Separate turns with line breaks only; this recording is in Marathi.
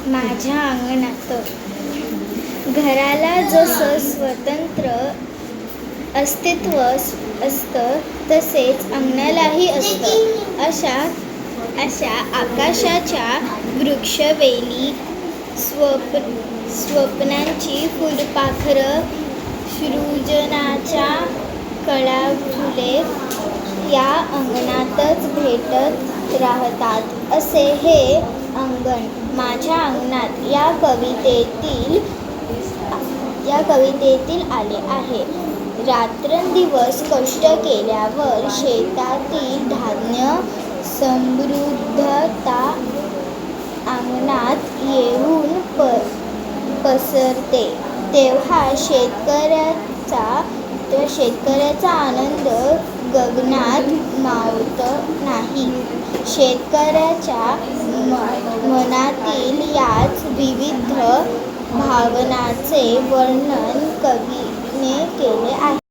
माझ्या अंगणात. घराला जसं स्वतंत्र अस्तित्व असतं तसेच अंगणालाही असतं. अशा आकाशाच्या वृक्षवेली, स्वप्नांची फुलपाखरं, सृजनाच्या कळाफुले या अंगणातच भेटत राहतात. असे हे अंगण माझ्या अंगणात या कवितेतील आले आहे. रात्रंदिवस कष्ट केल्यावर शेतातील धान्य समृद्धता अंगणात येऊन पसरते, तेव्हा शेतकऱ्याचा आनंद गगनात मावत नाही. शेतकऱ्याच्या मनातील याच विविध भावनांचे वर्णन कवीने केले आहे.